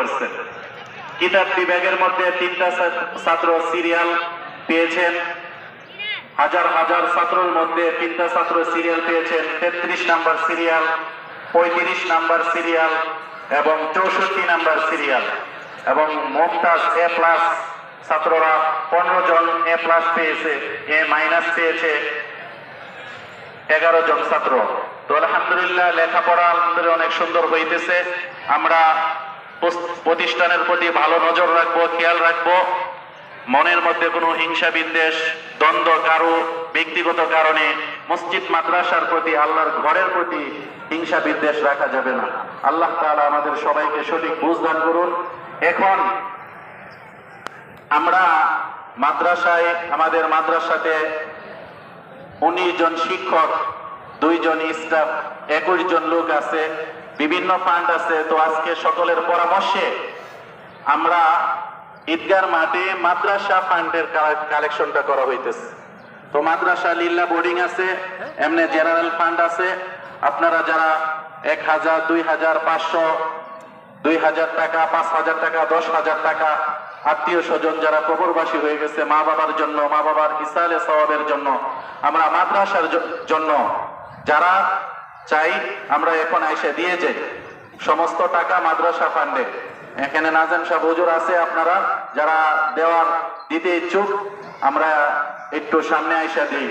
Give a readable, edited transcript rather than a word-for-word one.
করছেন। কিতাব বিভাগের মধ্যে 3টা ছাত্র সিরিয়াল পেয়েছেন। হাজার হাজার ছাত্রের মধ্যে 3টা ছাত্র সিরিয়াল পেয়েছেন। 33 নাম্বার সিরিয়াল, 35 নাম্বার সিরিয়াল এবং 64 নাম্বার সিরিয়াল। এবং মুমতাজ এ প্লাস ছাত্ররা 15 জন এ প্লাস পেয়েছে, এ মাইনাস পেয়েছে 11 জন ছাত্র। তো আলহামদুলিল্লাহ লেখাপড়া আলহামদুলিল্লাহ অনেক সুন্দর হইতেছে। আমরা প্রতিষ্ঠানের প্রতি ভালো নজর রাখবো, খেয়াল রাখবো। মনের মধ্যে কোনো হিংসা বিদ্বেষ দ্বন্দ্ব কারো ব্যক্তিগত কারণে মসজিদ মাদ্রাসার প্রতি, আল্লাহর ঘরের প্রতি হিংসা বিদ্বেষ রাখা যাবে না। আল্লাহ তাআলা আমাদের সবাইকে সঠিক বুঝ দান করুন। এখন আমরা মাদ্রাসায়, আমাদের মাদ্রাসাতে 19 জন শিক্ষক, 2 জন স্টাফ, 21 জন লোক আছে, বিভিন্ন ফান্ড আছে। তো আজকে সকলের পরামর্শে আমরা ঈদগার মাঠে মাদ্রাসা ফান্ডের কালেকশনটা করা হইতেছে। তো মাদ্রাসা লিল্লা বোর্ডিং আছে, এমনি জেনারেল ফান্ড আছে। আপনারা যারা 1000, 2000, 500, 2000 টাকা, 5000 টাকা, 10,000 টাকা, আত্মীয় স্বজন যারা কবরবাসী হয়ে গেছে, মা বাবার জন্য, মা বাবার ইসালে সওয়াবের জন্য, আমরা মাদ্রাসার জন্য যারা চাই আমরা এখন আইসা দিয়ে যাই সমস্ত টাকা মাদ্রাসা ফান্ডে। এখানে নাজাম সাহেব হুজুর আছে, আপনারা যারা দিতে ইচ্ছুক আমরা একটু সামনে আইসা দিই।